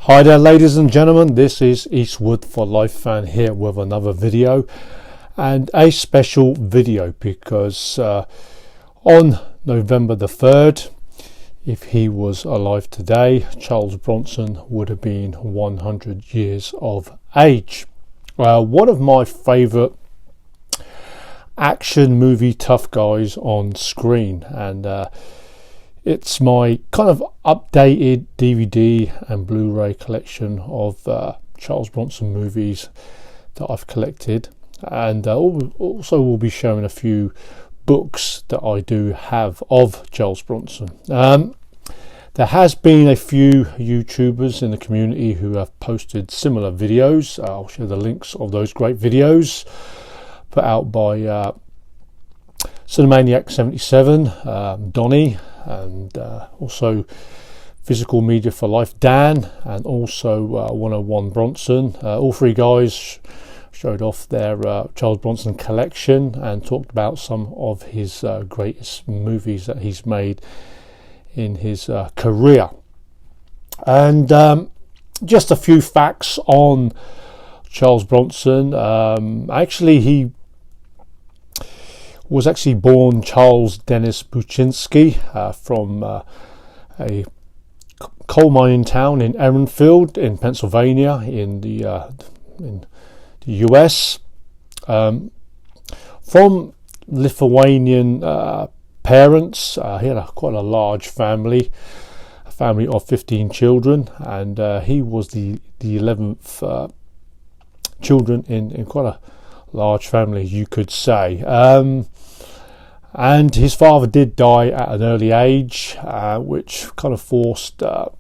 Hi there, ladies and gentlemen, this is Eastwood for Life fan here with another video, and a special video because on November the 3rd, if he was alive today, Charles Bronson would have been 100 years of age. One of my favourite action movie tough guys on screen, and it's my kind of updated DVD and Blu-ray collection of Charles Bronson movies that I've collected, and also will be showing a few books that I do have of Charles Bronson. There has been a few YouTubers in the community who have posted similar videos. I'll share the links of those great videos put out by Cinemaniac 77, Donnie, and also Physical Media for Life Dan, and also 101 Bronson. All three guys showed off their Charles Bronson collection and talked about some of his greatest movies that he's made in his career. And just a few facts on Charles Bronson. He was actually born Charles Dennis Buczynski from a coal mining town in Erenfield in Pennsylvania in the US. From Lithuanian parents, he had quite a large family, a family of 15 children, and he was the 11th children in quite a large family, you could say. And his father did die at an early age, which kind of forced a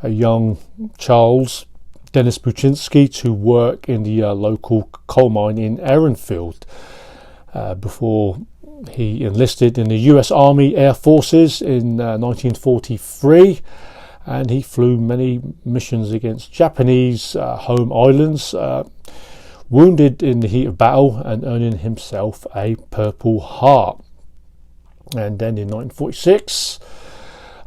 young Charles Dennis Buczynski to work in the local coal mine in Erenfield before he enlisted in the US Army Air Forces in 1943, and he flew many missions against Japanese home islands, wounded in the heat of battle and earning himself a Purple Heart. And then in 1946,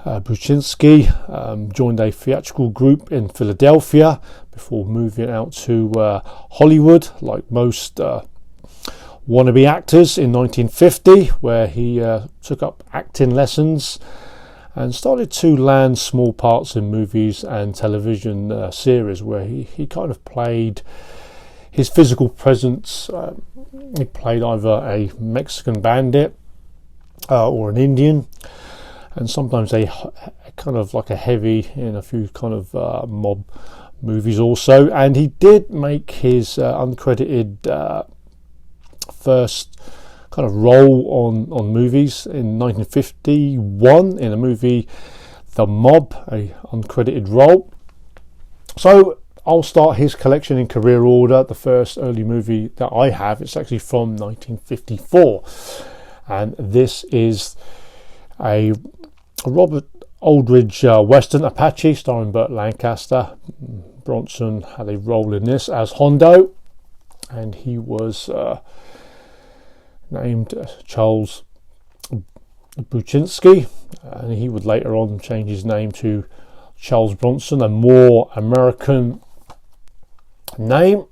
Buczynski joined a theatrical group in Philadelphia before moving out to Hollywood, like most wannabe actors, in 1950, where he took up acting lessons and started to land small parts in movies and television series where he kind of played his physical presence. He played either a Mexican bandit or an Indian, and sometimes a kind of like a heavy in a few kind of mob movies also. And he did make his uncredited first kind of role on movies in 1951 in a movie, The Mob, a uncredited role. So I'll start his collection in career order. The first early movie that I have, it's actually from 1954, and this is a Robert Aldridge Western, Apache, starring Burt Lancaster. Bronson had a role in this as Hondo, and he was named Charles Buczynski, and he would later on change his name to Charles Bronson, a more American name.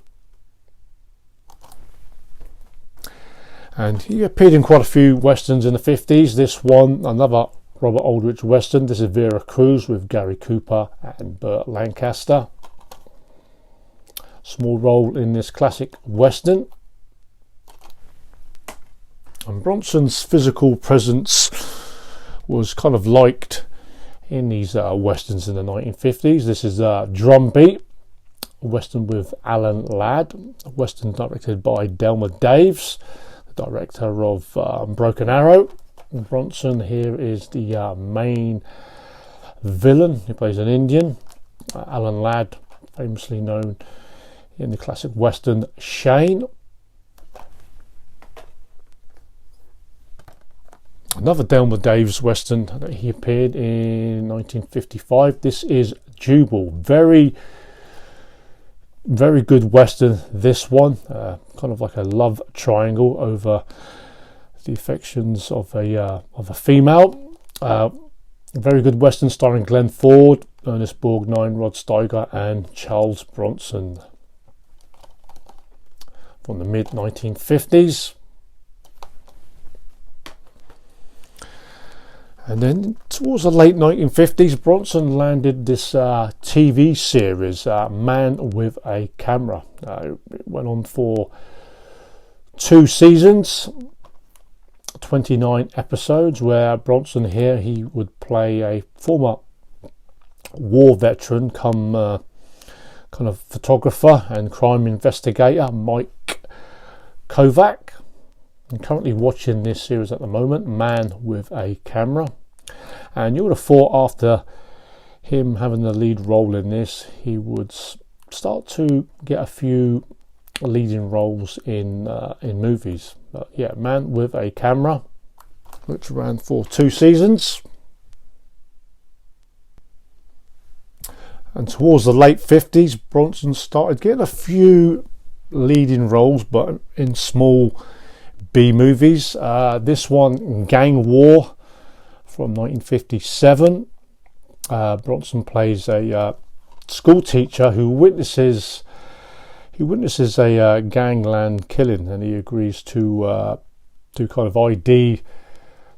And he appeared in quite a few westerns in the 50s. This one, another Robert Aldrich western. This is Vera Cruz with Gary Cooper and Burt Lancaster. Small role in this classic western. And Bronson's physical presence was kind of liked in these westerns in the 1950s. This is Drumbeat, a western with Alan Ladd, a western directed by Delmer Daves, the director of Broken Arrow. And Bronson here is the main villain. He plays an Indian. Alan Ladd, famously known in the classic western Shane. Another Delmer Daves western that he appeared in 1955. This is Jubal. Very, very good western. This one, kind of like a love triangle over the affections of a female. A very good western starring Glenn Ford, Ernest Borgnine, Rod Steiger and Charles Bronson from the mid-1950s. And then towards the late 1950s, Bronson landed this TV series, Man with a Camera. It went on for 2 seasons, 29 episodes, where Bronson here, he would play a former war veteran come kind of photographer and crime investigator, Mike Kovac. I'm currently watching this series at the moment, Man with a Camera. And you would have thought after him having the lead role in this, he would start to get a few leading roles in movies. But yeah, Man with a Camera, which ran for 2 seasons. And towards the late 50s, Bronson started getting a few leading roles, but in small B movies. This one, Gang War, from 1957. Bronson plays a school teacher who witnesses a gangland killing, and he agrees to kind of ID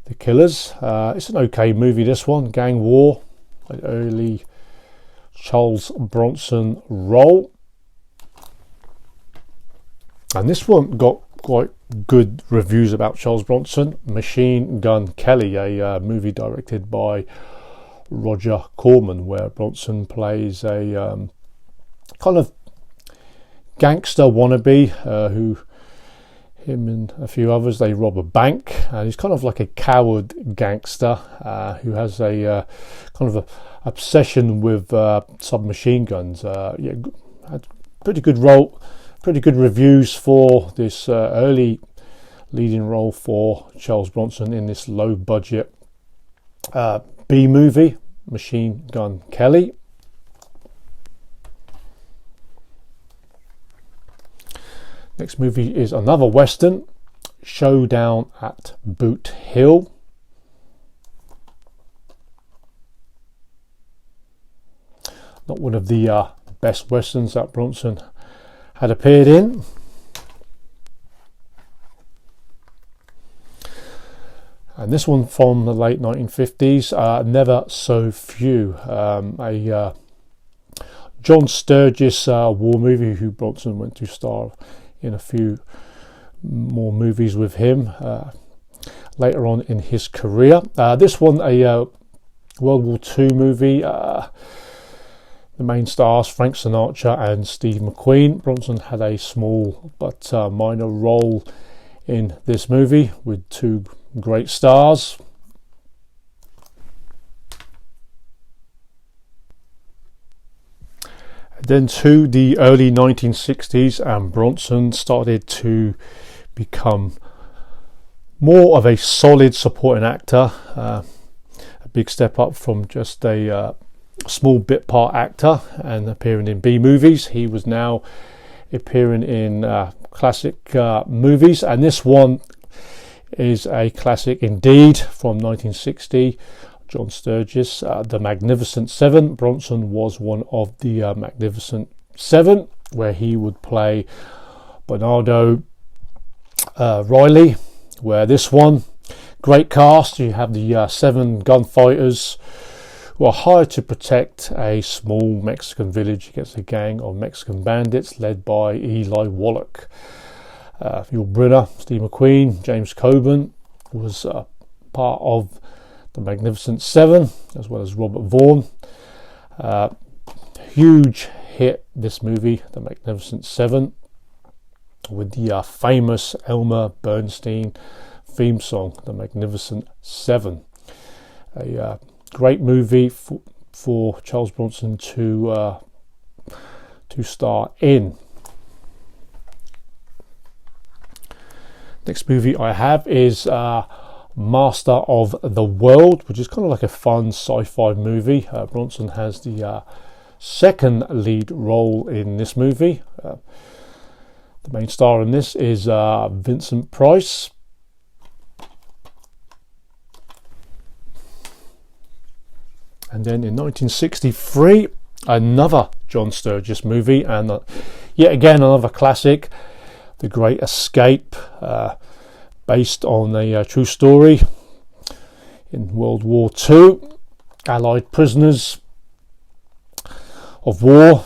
the killers. It's an okay movie, this one, Gang War, an early Charles Bronson role. And this one got quite good reviews about Charles Bronson. Machine Gun Kelly, a movie directed by Roger Corman, where Bronson plays a kind of gangster wannabe who, him and a few others, they rob a bank, and he's kind of like a coward gangster who has a kind of a obsession with submachine guns. Yeah, had pretty good role, pretty good reviews for this early leading role for Charles Bronson in this low budget B movie, Machine Gun Kelly. Next movie is another western, Showdown at Boot Hill. Not one of the best westerns that Bronson had appeared in. And this one from the late 1950s, Never So Few, a John Sturgis war movie who Bronson went to star in a few more movies with him later on in his career. This one, a World War II movie. The main stars, Frank Sinatra and Steve McQueen. Bronson had a small but minor role in this movie with 2 great stars. Then to the early 1960s, and Bronson started to become more of a solid supporting actor. A big step up from just a small bit part actor and appearing in B movies. He was now appearing in classic movies, and this one is a classic indeed from 1960. John Sturgis, The Magnificent Seven. Bronson was one of the Magnificent Seven, where he would play Bernardo Riley. Where this one, great cast. You have the 7 gunfighters who are hired to protect a small Mexican village against a gang of Mexican bandits led by Eli Wallach. Yul Brynner, Steve McQueen, James Coburn was part of the Magnificent Seven, as well as Robert Vaughn. Huge hit, this movie, The Magnificent Seven, with the famous Elmer Bernstein theme song, The Magnificent Seven. A great movie for Charles Bronson to star in. Next movie I have is Master of the World, which is kind of like a fun sci-fi movie. Bronson has the second lead role in this movie. The main star in this is Vincent Price. And then in 1963, another John Sturges movie, and yet again another classic, The Great Escape, based on a true story. In World War II, Allied prisoners of war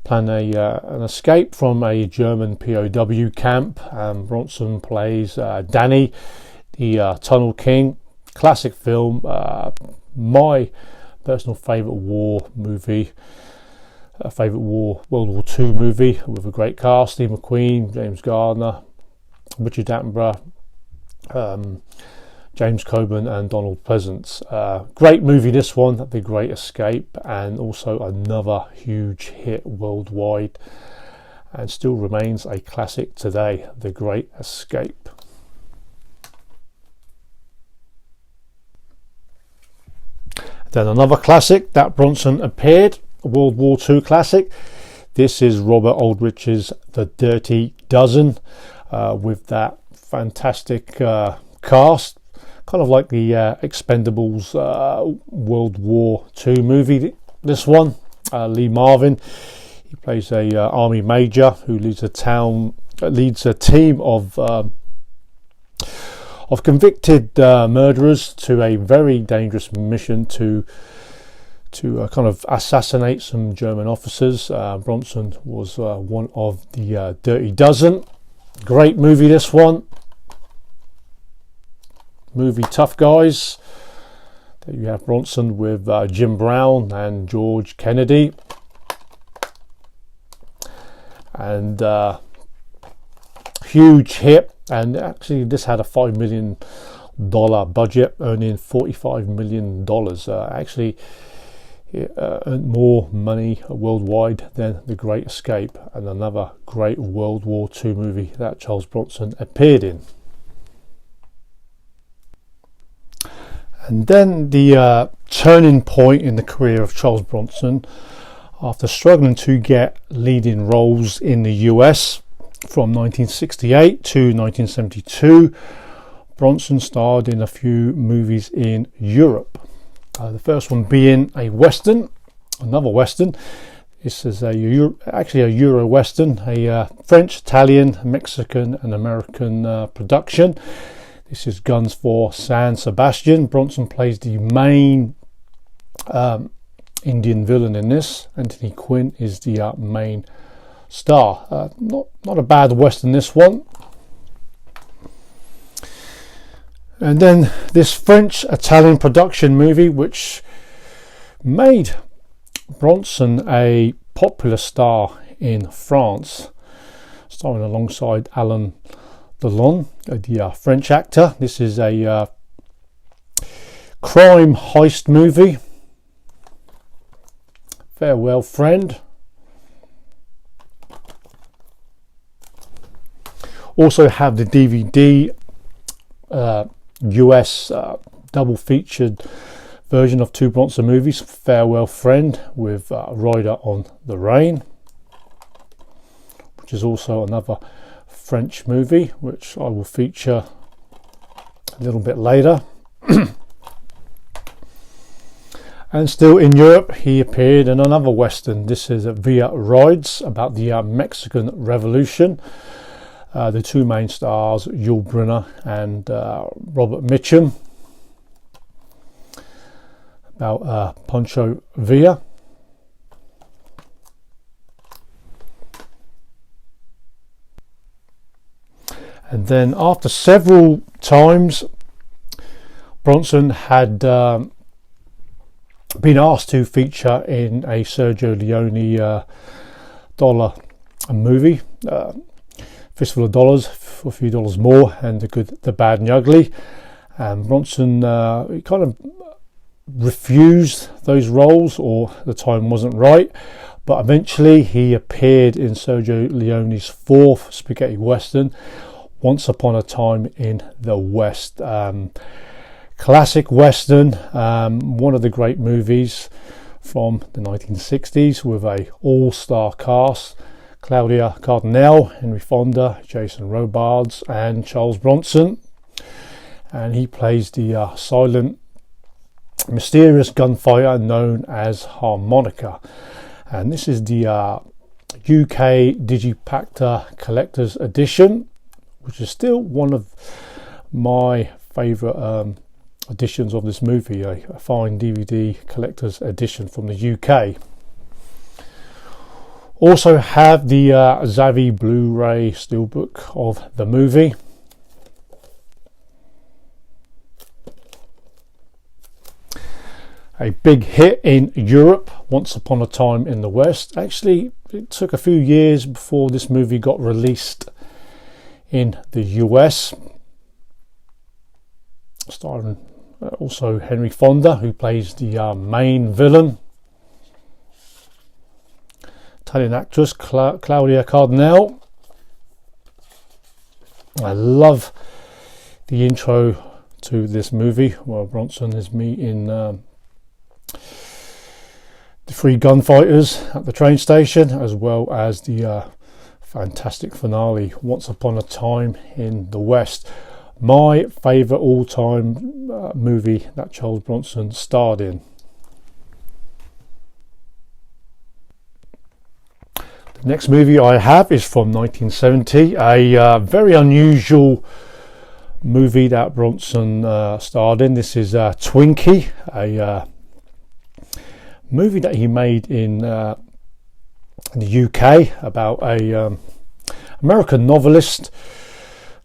plan an escape from a German POW camp. Bronson plays Danny, the Tunnel King. Classic film, my personal favourite war movie, World War II movie, with a great cast: Steve McQueen, James Garner, Richard Attenborough, James Coburn and Donald Pleasance. Great movie this one, The Great Escape, and also another huge hit worldwide and still remains a classic today, The Great Escape. Then another classic that Bronson appeared, a World War II classic. This is Robert Aldrich's The Dirty Dozen, with that fantastic cast, kind of like the Expendables World War II movie. This one, Lee Marvin, he plays a army major who leads a team of convicted murderers to a very dangerous mission to kind of assassinate some German officers. Bronson was one of the Dirty Dozen. Great movie, this one. Movie Tough Guys. There you have Bronson with Jim Brown and George Kennedy. And huge hit. And actually this had a $5 million budget, earning $45 million. Actually it earned more money worldwide than The Great Escape, and another great World War II movie that Charles Bronson appeared in. And then the turning point in the career of Charles Bronson, after struggling to get leading roles in the US from 1968 to 1972, Bronson starred in a few movies in Europe. The first one being another Western. This is actually a Euro Western, a French, Italian, Mexican and American production. This is Guns for San Sebastian. Bronson plays the main Indian villain in this. Anthony Quinn is the main star. Not a bad Western, this one. And then this French-Italian production movie, which made Bronson a popular star in France, starring alongside Alain Delon, the French actor. This is a crime heist movie. Farewell Friend. Also have the DVD US double featured version of two Bronson movies, Farewell Friend with Rider on the Rain, which is also another French movie, which I will feature a little bit later. And still in Europe, he appeared in another Western. This is Via Rides, about the Mexican Revolution. The two main stars, Yul Brynner and Robert Mitchum, about Pancho Villa. And then after several times, Bronson had been asked to feature in a Sergio Leone dollar movie, Fistful of Dollars, for a few dollars more, and The Good, the Bad and the Ugly. And Bronson he kind of refused those roles, or the time wasn't right, but eventually he appeared in Sergio Leone's fourth spaghetti western, Once Upon a Time in the West. Classic western, one of the great movies from the 1960s, with a all-star cast: Claudia Cardinale, Henry Fonda, Jason Robards and Charles Bronson. And he plays the silent mysterious gunfighter known as Harmonica. And this is the UK Digipactor Collector's Edition, which is still one of my favourite editions of this movie, a fine DVD Collector's Edition from the UK. Also have the Zavvi Blu-ray Steelbook of the movie. A big hit in Europe, Once Upon a Time in the West. Actually, it took a few years before this movie got released in the US. Starring also Henry Fonda, who plays the main villain. Italian actress Claudia Cardinale. I love the intro to this movie where Bronson is meeting the three gunfighters at the train station, as well as the fantastic finale, Once Upon a Time in the West. My favourite all-time movie that Charles Bronson starred in. The next movie I have is from 1970, a very unusual movie that Bronson starred in. This is Twinkie, a movie that he made in the UK about a American novelist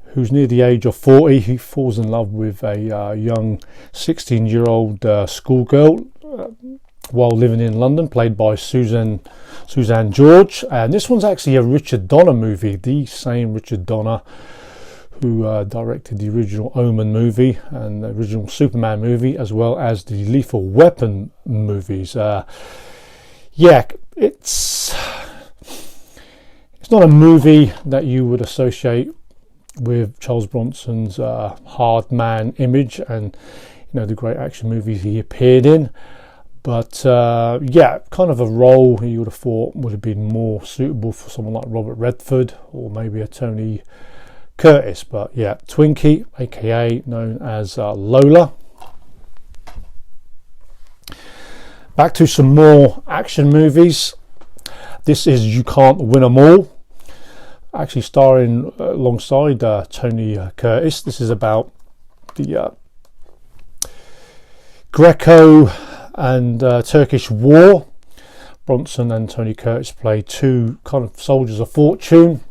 who's near the age of 40. He falls in love with a young 16-year-old schoolgirl while living in London, played by Suzanne George. And this one's actually a Richard Donner movie, the same Richard Donner who directed the original Omen movie and the original Superman movie, as well as the Lethal Weapon movies. Yeah, it's not a movie that you would associate with Charles Bronson's hard man image and the great action movies he appeared in. But yeah, kind of a role you would have thought would have been more suitable for someone like Robert Redford or maybe a Tony Curtis. But yeah, Twinkie, aka known as Lola. Back to some more action movies. This is You Can't Win 'Em All, actually starring alongside Tony Curtis. This is about the Greco and Turkish War. Bronson and Tony Curtis play two kind of soldiers of fortune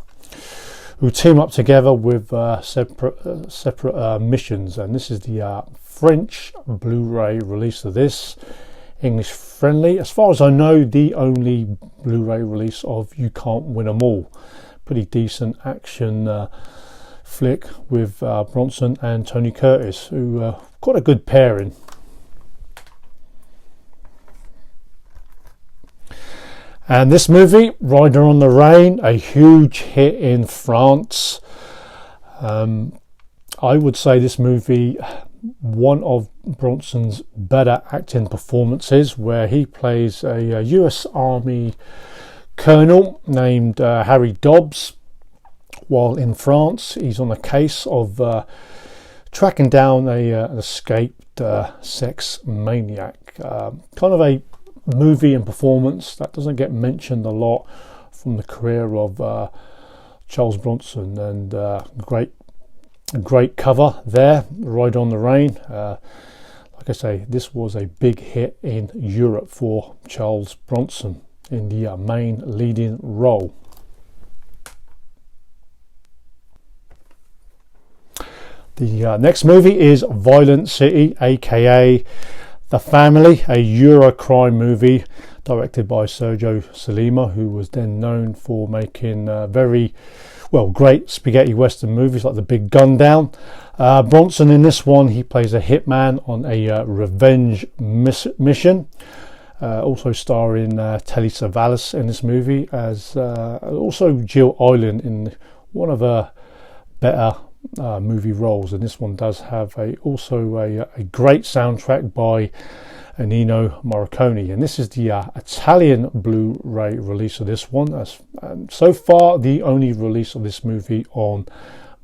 who team up together with separate missions. And this is the French Blu-ray release of this, English friendly. As far as I know, the only Blu-ray release of You Can't Win 'Em All. Pretty decent action flick with Bronson and Tony Curtis, who got a good pairing. And this movie, Rider on the Rain, a huge hit in France. I would say this movie, one of Bronson's better acting performances, where he plays a US Army colonel named Harry Dobbs. While in France, he's on a case of tracking down an escaped sex maniac. Kind of a movie and performance that doesn't get mentioned a lot from the career of Charles Bronson, and great cover there, Ride on the Rain. Like I say, this was a big hit in Europe for Charles Bronson in the main leading role. The next movie is Violent City, aka The Family, a Eurocrime movie directed by Sergio Solima, who was then known for making great spaghetti western movies like The Big Gun Down. Bronson in this one, he plays a hitman on a revenge mission. Also starring Telly Savalas in this movie, as also Jill Island in one of her better movie roles. And this one does have also a great soundtrack by Ennio Morricone, and this is the Italian Blu-ray release of this one. So far the only release of this movie on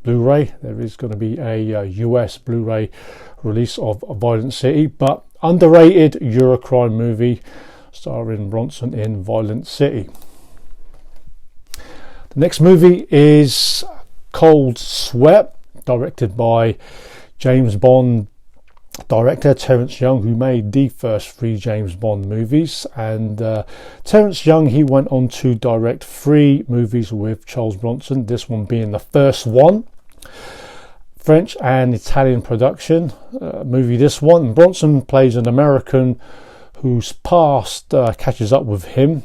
Blu-ray. There is going to be a US Blu-ray release of Violent City, but underrated Eurocrime movie starring Bronson in Violent City. The next movie is Cold Sweat, directed by James Bond director Terence Young, who made the first 3 James Bond movies. And Terence Young, he went on to direct 3 movies with Charles Bronson, this one being the first one. French and Italian production movie, this one. Bronson plays an American whose past catches up with him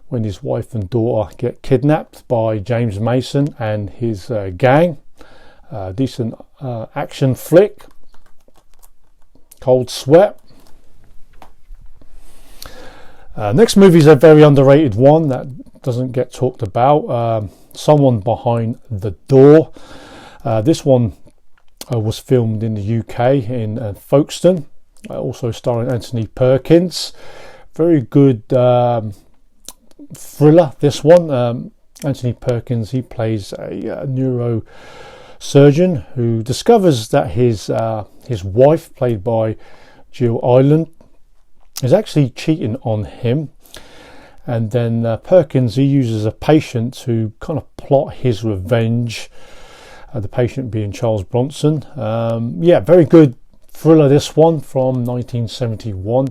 when his wife and daughter get kidnapped by James Mason and his gang. Decent action flick. Cold Sweat. Next movie is a very underrated one that doesn't get talked about. Someone Behind the Door. This one was filmed in the UK in Folkestone, also starring Anthony Perkins. Very good thriller, this one. Anthony Perkins, he plays a neurosurgeon who discovers that his wife, played by Jill Ireland, is actually cheating on him. And then Perkins, he uses a patient to kind of plot his revenge, the patient being Charles Bronson. Very good thriller, this one, from 1971.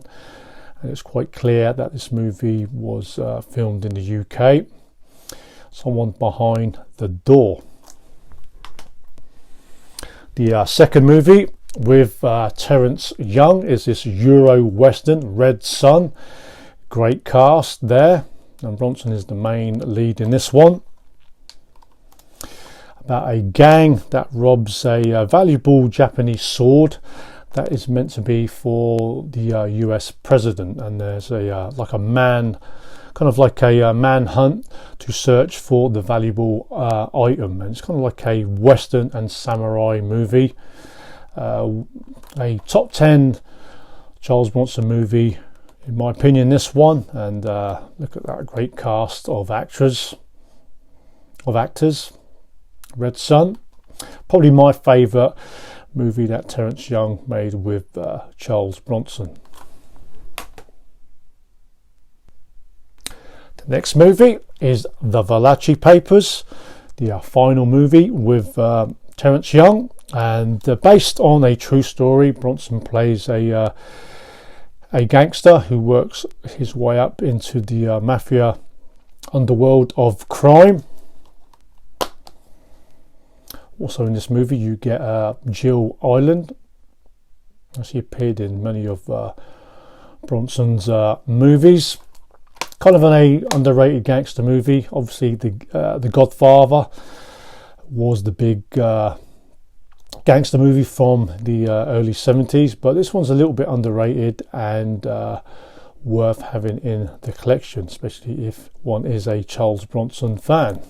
And it's quite clear that this movie was filmed in the UK. Someone Behind the Door. The second movie with Terence Young is this Euro Western, Red Sun. Great cast there, and Bronson is the main lead in this one. About a gang that robs a valuable Japanese sword that is meant to be for the US president, and there's a manhunt to search for the valuable item, and it's kind of like a Western and samurai movie. A top 10 Charles Bronson movie, in my opinion, this one. And look at that great cast of actors. Red Sun, probably my favourite movie that Terence Young made with Charles Bronson. The next movie is The Valachi Papers, the final movie with Terence Young, and based on a true story. Bronson plays a gangster who works his way up into the mafia underworld of crime. Also in this movie you get Jill Ireland. She appeared in many of Bronson's movies. Kind of an underrated gangster movie. Obviously the Godfather was the big gangster movie from the early 70s, but this one's a little bit underrated and worth having in the collection, especially if one is a Charles Bronson fan.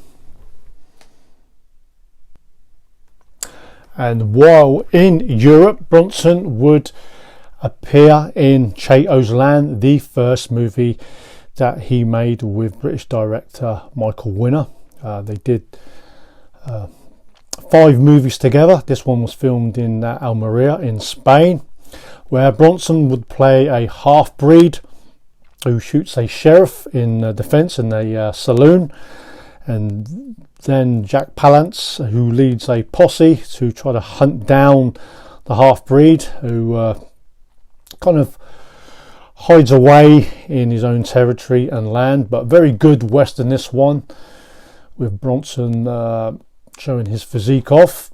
And while in Europe, Bronson would appear in Chato's Land, the first movie that he made with British director Michael Winner. They did 5 movies together. This one was filmed in Almeria in Spain, where Bronson would play a half-breed who shoots a sheriff in defence in a saloon, and then Jack Palance, who leads a posse to try to hunt down the half-breed, who kind of hides away in his own territory and land. But very good Western, this one, with Bronson showing his physique off,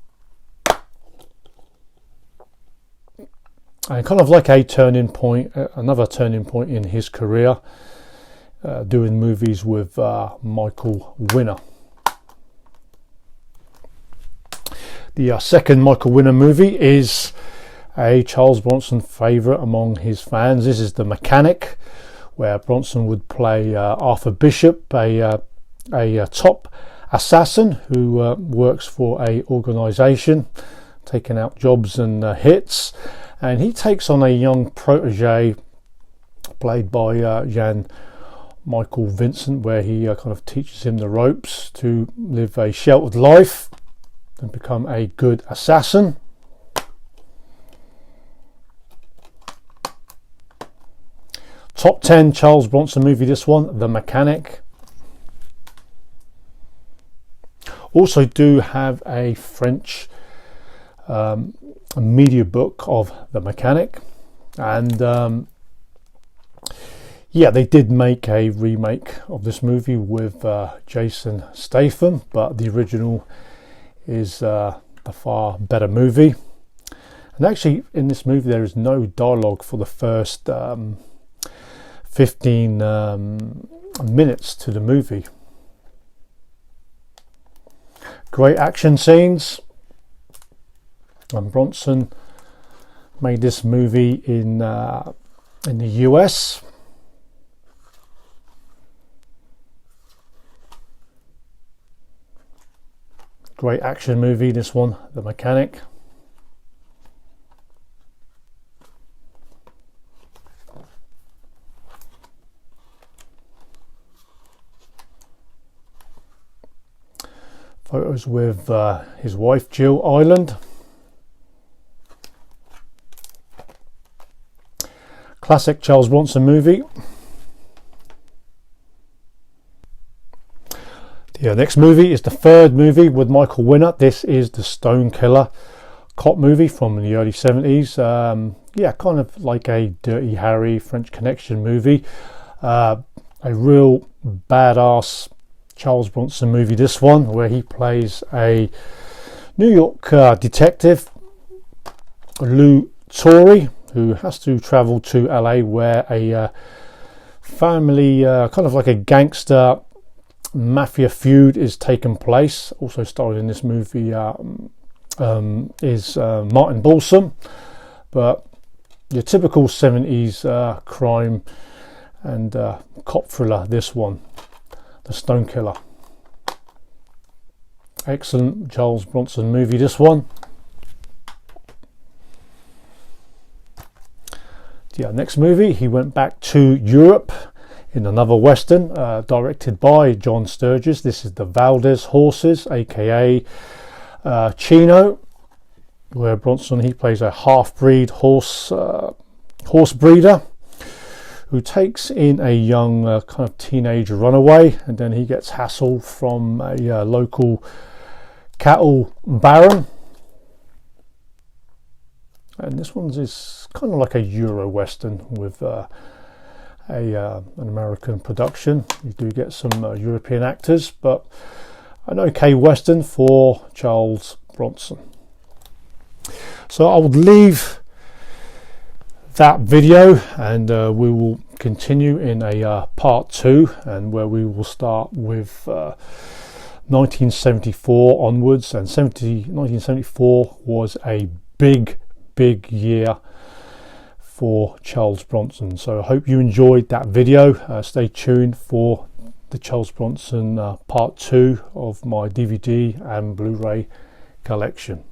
and kind of like a turning point, another turning point in his career, doing movies with Michael Winner. The second Michael Winner movie is a Charles Bronson favourite among his fans. This is The Mechanic, where Bronson would play Arthur Bishop, a top assassin who works for a organisation taking out jobs and hits, and he takes on a young protege played by Jan Michael Vincent, where he kind of teaches him the ropes to live a sheltered life and become a good assassin. Top 10 Charles Bronson movie, this one, The Mechanic. Also do have a French media book of The Mechanic, and yeah, they did make a remake of this movie with Jason Statham, but the original is a far better movie. And actually in this movie there is no dialogue for the first 15 minutes to the movie. Great action scenes. And Bronson made this movie in the US. Great action movie, this one, The Mechanic. Photos with his wife Jill Ireland. Classic Charles Bronson movie. The next movie is the third movie with Michael Winner. This is The Stone Killer, cop movie from the early 70s. Yeah, kind of like a Dirty Harry, French Connection movie. A real badass Charles Bronson movie, this one, where he plays a New York detective, Lou Torrey, who has to travel to LA where a family, kind of like a gangster mafia feud is taking place. Also starred in this movie is Martin Balsam, but your typical 70s crime and cop thriller, this one, The Stone Killer. Excellent Charles Bronson movie, this one. Yeah, next movie, he went back to Europe in another Western, directed by John Sturges. This is The Valdez Horses, aka Chino, where Bronson, he plays a half-breed horse breeder who takes in a young kind of teenage runaway, and then he gets hassled from a local cattle baron. And this one is kind of like a Euro Western with an American production. You do get some European actors, but an okay Western for Charles Bronson. So I would leave that video, and we will continue in a part 2, and where we will start with 1974 onwards. And 1974 was a big year for Charles Bronson. So I hope you enjoyed that video. Stay tuned for the Charles Bronson part 2 of my DVD and Blu-ray collection.